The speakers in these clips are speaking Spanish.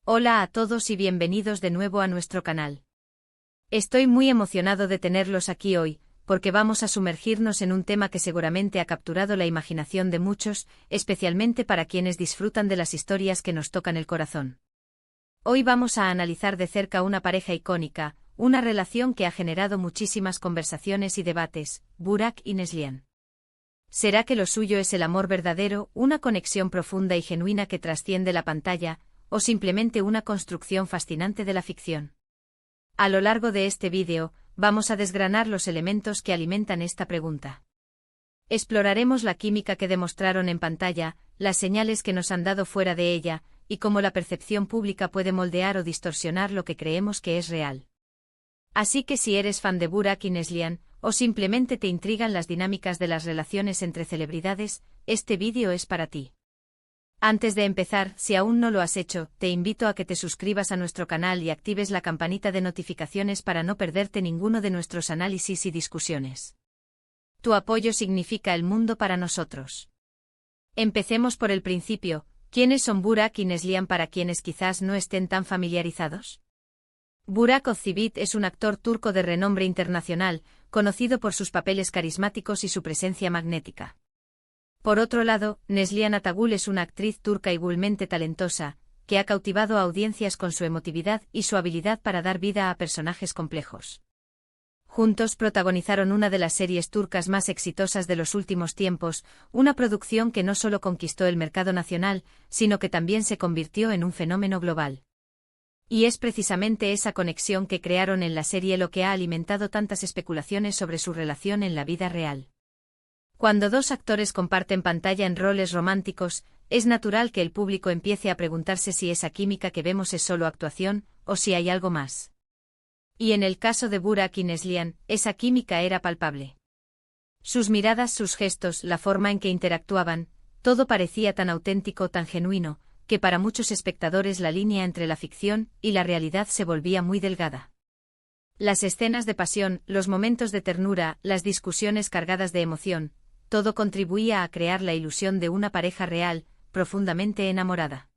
Hola a todos y bienvenidos de nuevo a nuestro canal. Estoy muy emocionado de tenerlos aquí hoy, porque vamos a sumergirnos en un tema que seguramente ha capturado la imaginación de muchos, especialmente para quienes disfrutan de las historias que nos tocan el corazón. Hoy vamos a analizar de cerca una pareja icónica, una relación que ha generado muchísimas conversaciones y debates, Burak y Neslihan. ¿Será que lo suyo es el amor verdadero, una conexión profunda y genuina que trasciende la pantalla, o simplemente una construcción fascinante de la ficción? A lo largo de este vídeo, vamos a desgranar los elementos que alimentan esta pregunta. Exploraremos la química que demostraron en pantalla, las señales que nos han dado fuera de ella, y cómo la percepción pública puede moldear o distorsionar lo que creemos que es real. Así que si eres fan de Burak y Neslihan, o simplemente te intrigan las dinámicas de las relaciones entre celebridades, este vídeo es para ti. Antes de empezar, si aún no lo has hecho, te invito a que te suscribas a nuestro canal y actives la campanita de notificaciones para no perderte ninguno de nuestros análisis y discusiones. Tu apoyo significa el mundo para nosotros. Empecemos por el principio. ¿Quiénes son Burak y Neslihan para quienes quizás no estén tan familiarizados? Burak Özçivit es un actor turco de renombre internacional, conocido por sus papeles carismáticos y su presencia magnética. Por otro lado, Neslihan Atagül es una actriz turca igualmente talentosa, que ha cautivado a audiencias con su emotividad y su habilidad para dar vida a personajes complejos. Juntos protagonizaron una de las series turcas más exitosas de los últimos tiempos, una producción que no solo conquistó el mercado nacional, sino que también se convirtió en un fenómeno global. Y es precisamente esa conexión que crearon en la serie lo que ha alimentado tantas especulaciones sobre su relación en la vida real. Cuando dos actores comparten pantalla en roles románticos, es natural que el público empiece a preguntarse si esa química que vemos es solo actuación, o si hay algo más. Y en el caso de Burak y Neslihan, esa química era palpable. Sus miradas, sus gestos, la forma en que interactuaban, todo parecía tan auténtico, tan genuino, que para muchos espectadores la línea entre la ficción y la realidad se volvía muy delgada. Las escenas de pasión, los momentos de ternura, las discusiones cargadas de emoción, todo contribuía a crear la ilusión de una pareja real, profundamente enamorada.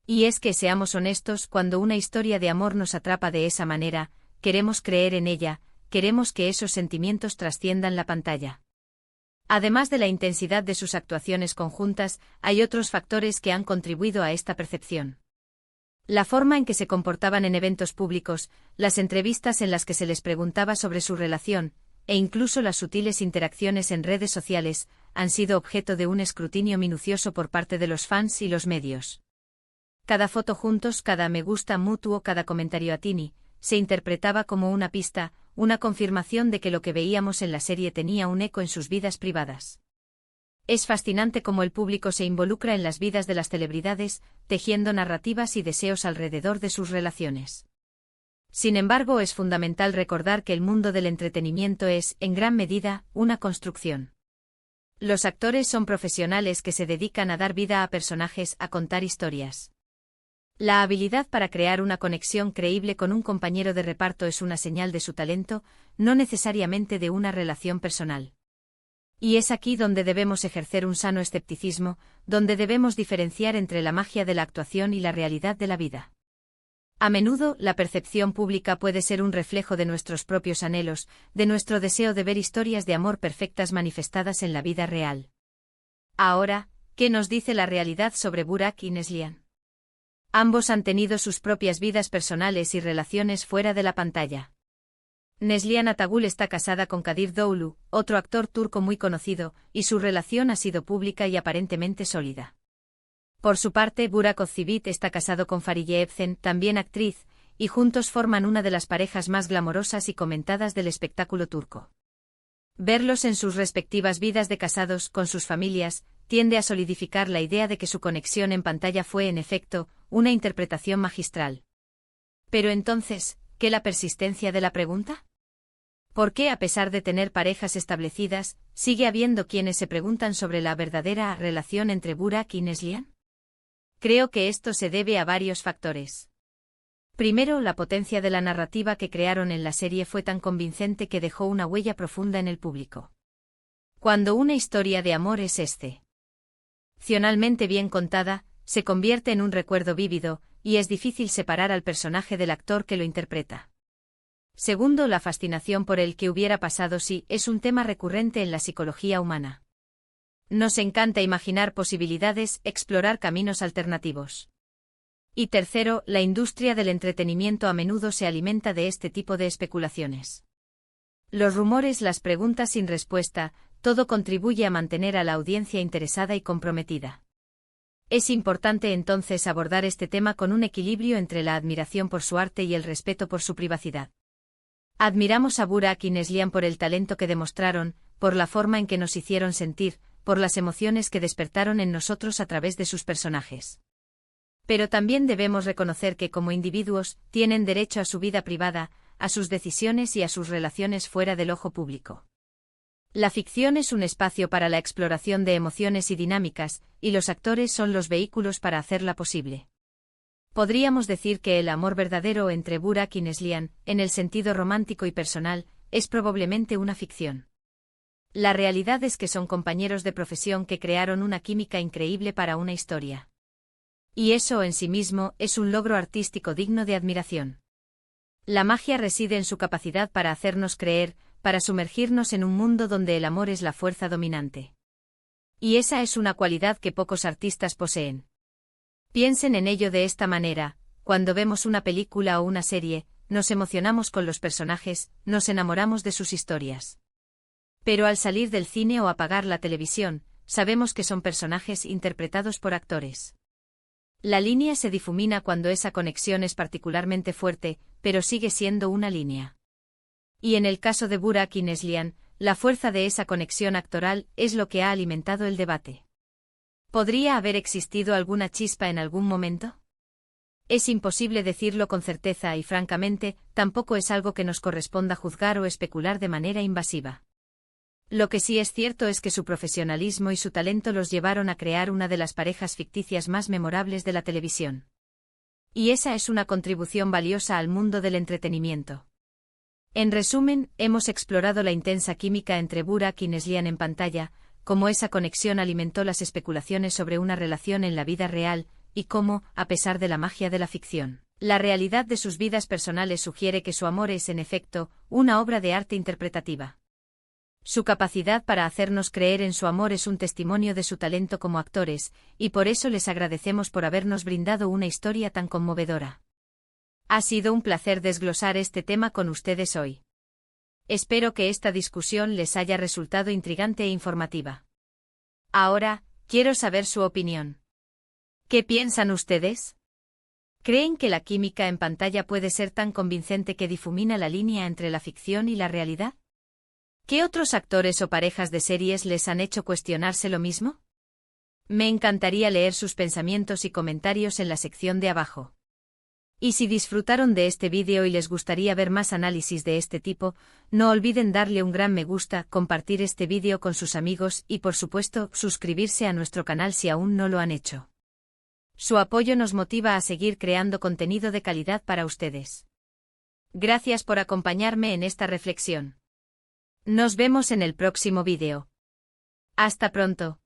Y es que, seamos honestos, cuando una historia de amor nos atrapa de esa manera, queremos creer en ella, queremos que esos sentimientos trasciendan la pantalla. Además de la intensidad de sus actuaciones conjuntas, hay otros factores que han contribuido a esta percepción. La forma en que se comportaban en eventos públicos, las entrevistas en las que se les preguntaba sobre su relación, e incluso las sutiles interacciones en redes sociales, han sido objeto de un escrutinio minucioso por parte de los fans y los medios. Cada foto juntos, cada me gusta mutuo, cada comentario a Tini, se interpretaba como una pista, una confirmación de que lo que veíamos en la serie tenía un eco en sus vidas privadas. Es fascinante cómo el público se involucra en las vidas de las celebridades, tejiendo narrativas y deseos alrededor de sus relaciones. Sin embargo, es fundamental recordar que el mundo del entretenimiento es, en gran medida, una construcción. Los actores son profesionales que se dedican a dar vida a personajes, a contar historias. La habilidad para crear una conexión creíble con un compañero de reparto es una señal de su talento, no necesariamente de una relación personal. Y es aquí donde debemos ejercer un sano escepticismo, donde debemos diferenciar entre la magia de la actuación y la realidad de la vida. A menudo, la percepción pública puede ser un reflejo de nuestros propios anhelos, de nuestro deseo de ver historias de amor perfectas manifestadas en la vida real. Ahora, ¿qué nos dice la realidad sobre Burak y Neslihan? Ambos han tenido sus propias vidas personales y relaciones fuera de la pantalla. Neslihan Atagül está casada con Kadir Doğulu, otro actor turco muy conocido, y su relación ha sido pública y aparentemente sólida. Por su parte, Burak Özçivit está casado con Fariye Evcen, también actriz, y juntos forman una de las parejas más glamorosas y comentadas del espectáculo turco. Verlos en sus respectivas vidas de casados, con sus familias, tiende a solidificar la idea de que su conexión en pantalla fue, en efecto, una interpretación magistral. Pero entonces, ¿qué la persistencia de la pregunta? ¿Por qué, a pesar de tener parejas establecidas, sigue habiendo quienes se preguntan sobre la verdadera relación entre Burak y Neslihan? Creo que esto se debe a varios factores. Primero, la potencia de la narrativa que crearon en la serie fue tan convincente que dejó una huella profunda en el público. Cuando una historia de amor es excepcionalmente bien contada, se convierte en un recuerdo vívido, y es difícil separar al personaje del actor que lo interpreta. Segundo, la fascinación por el que hubiera pasado si es un tema recurrente en la psicología humana. Nos encanta imaginar posibilidades, explorar caminos alternativos. Y tercero, la industria del entretenimiento a menudo se alimenta de este tipo de especulaciones. Los rumores, las preguntas sin respuesta, todo contribuye a mantener a la audiencia interesada y comprometida. Es importante entonces abordar este tema con un equilibrio entre la admiración por su arte y el respeto por su privacidad. Admiramos a Burak y Neslihan por el talento que demostraron, por la forma en que nos hicieron sentir, por las emociones que despertaron en nosotros a través de sus personajes. Pero también debemos reconocer que como individuos, tienen derecho a su vida privada, a sus decisiones y a sus relaciones fuera del ojo público. La ficción es un espacio para la exploración de emociones y dinámicas, y los actores son los vehículos para hacerla posible. Podríamos decir que el amor verdadero entre Burak y Neslihan, en el sentido romántico y personal, es probablemente una ficción. La realidad es que son compañeros de profesión que crearon una química increíble para una historia. Y eso en sí mismo es un logro artístico digno de admiración. La magia reside en su capacidad para hacernos creer, para sumergirnos en un mundo donde el amor es la fuerza dominante. Y esa es una cualidad que pocos artistas poseen. Piensen en ello de esta manera: cuando vemos una película o una serie, nos emocionamos con los personajes, nos enamoramos de sus historias. Pero al salir del cine o apagar la televisión, sabemos que son personajes interpretados por actores. La línea se difumina cuando esa conexión es particularmente fuerte, pero sigue siendo una línea. Y en el caso de Burak y Neslihan, la fuerza de esa conexión actoral es lo que ha alimentado el debate. ¿Podría haber existido alguna chispa en algún momento? Es imposible decirlo con certeza y francamente, tampoco es algo que nos corresponda juzgar o especular de manera invasiva. Lo que sí es cierto es que su profesionalismo y su talento los llevaron a crear una de las parejas ficticias más memorables de la televisión. Y esa es una contribución valiosa al mundo del entretenimiento. En resumen, hemos explorado la intensa química entre Burak y Neslihan en pantalla, cómo esa conexión alimentó las especulaciones sobre una relación en la vida real, y cómo, a pesar de la magia de la ficción, la realidad de sus vidas personales sugiere que su amor es, en efecto, una obra de arte interpretativa. Su capacidad para hacernos creer en su amor es un testimonio de su talento como actores, y por eso les agradecemos por habernos brindado una historia tan conmovedora. Ha sido un placer desglosar este tema con ustedes hoy. Espero que esta discusión les haya resultado intrigante e informativa. Ahora, quiero saber su opinión. ¿Qué piensan ustedes? ¿Creen que la química en pantalla puede ser tan convincente que difumina la línea entre la ficción y la realidad? ¿Qué otros actores o parejas de series les han hecho cuestionarse lo mismo? Me encantaría leer sus pensamientos y comentarios en la sección de abajo. Y si disfrutaron de este vídeo y les gustaría ver más análisis de este tipo, no olviden darle un gran me gusta, compartir este vídeo con sus amigos y por supuesto, suscribirse a nuestro canal si aún no lo han hecho. Su apoyo nos motiva a seguir creando contenido de calidad para ustedes. Gracias por acompañarme en esta reflexión. Nos vemos en el próximo vídeo. Hasta pronto.